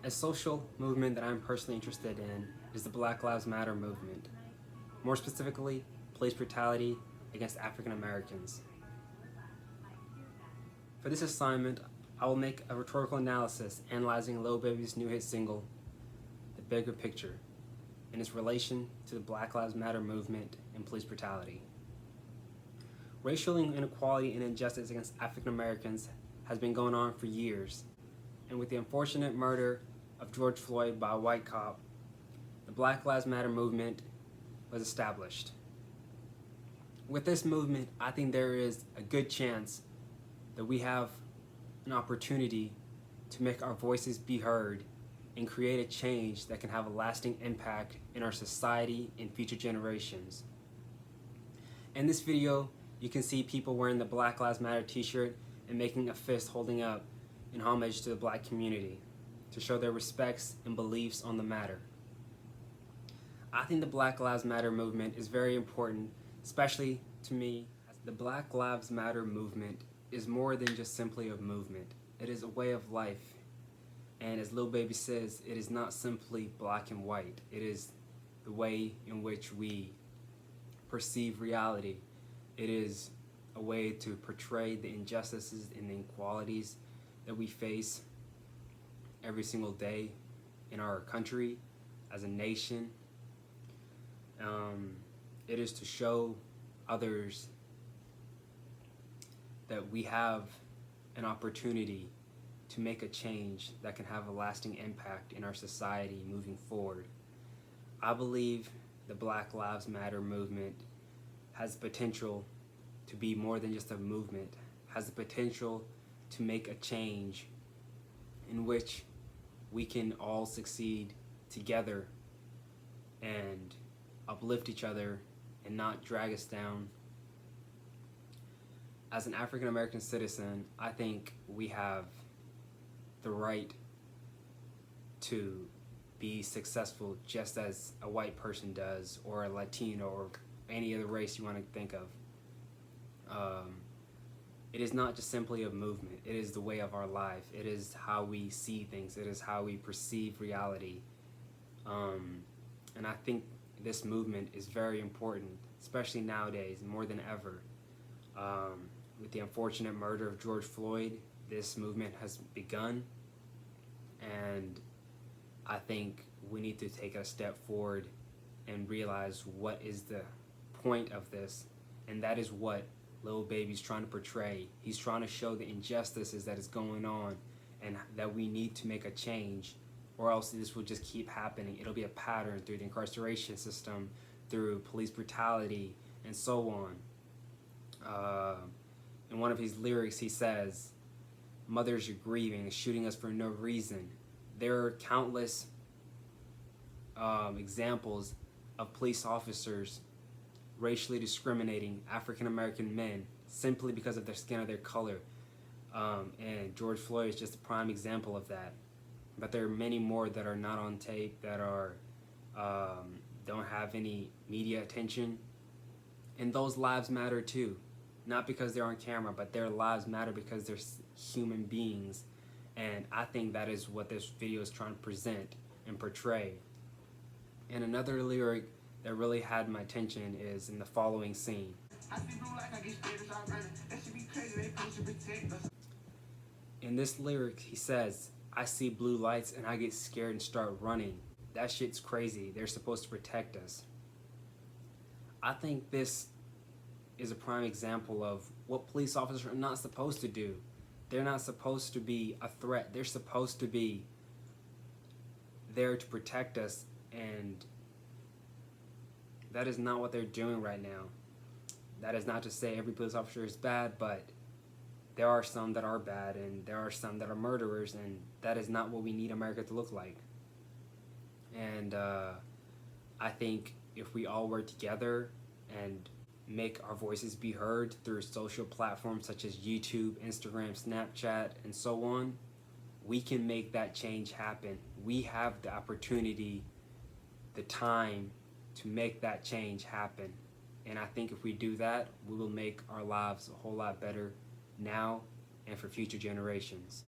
A social movement that I'm personally interested in is the Black Lives Matter movement. More specifically, police brutality against African Americans. For this assignment, I will make a rhetorical analysis analyzing Lil Baby's new hit single, The Bigger Picture, and its relation to the Black Lives Matter movement and police brutality. Racial inequality and injustice against African Americans has been going on for years, and with the unfortunate murder of George Floyd by a white cop, the Black Lives Matter movement was established. With this movement, I think there is a good chance that we have an opportunity to make our voices be heard and create a change that can have a lasting impact in our society and future generations. In this video, you can see people wearing the Black Lives Matter t-shirt and making a fist holding up in homage to the black community to show their respects and beliefs on the matter. I think the Black Lives Matter movement is very important, especially to me. The Black Lives Matter movement is more than just simply a movement. It is a way of life. And as Lil Baby says, it is not simply black and white. It is the way in which we perceive reality. It is a way to portray the injustices and the inequalities that we face every single day in our country, as a nation. It is to show others that we have an opportunity to make a change that can have a lasting impact in our society moving forward. I believe the Black Lives Matter movement has potential to be more than just a movement, has the potential to make a change in which we can all succeed together and uplift each other and not drag us down. As an African American citizen, I think we have the right to be successful just as a white person does, or a Latino, or any other race you want to think of. It is not just simply a movement. It is the way of our life. It is how we see things. It is how we perceive reality. And I think this movement is very important, especially nowadays, more than ever. With the unfortunate murder of George Floyd, this movement has begun, and I think we need to take a step forward and realize what is the point of this, and that is what Lil Baby's trying to portray. He's trying to show the injustices that is going on and that we need to make a change, or else this will just keep happening. It'll be a pattern through the incarceration system, through police brutality, and so on. In one of his lyrics, he says, "Mothers are grieving, shooting us for no reason." There are countless examples of police officers racially discriminating African American men simply because of their skin or their color. And George Floyd is just a prime example of that. But there are many more that are not on tape, that are don't have any media attention. And those lives matter too. Not because they're on camera, but their lives matter because they're human beings. And I think that is what this video is trying to present and portray. And another lyric that really had my attention is in the following scene. In this lyric, he says, "I see blue lights and I get scared and start running. That shit's crazy. They're supposed to protect us." I think this is a prime example of what police officers are not supposed to do. They're not supposed to be a threat. They're supposed to be there to protect us, and that is not what they're doing right now. That is not to say every police officer is bad, but there are some that are bad, and there are some that are murderers, and that is not what we need America to look like. And I think if we all work together and make our voices be heard through social platforms such as YouTube, Instagram, Snapchat, and so on, we can make that change happen. We have the opportunity, the time to make that change happen. And I think if we do that, we will make our lives a whole lot better now and for future generations.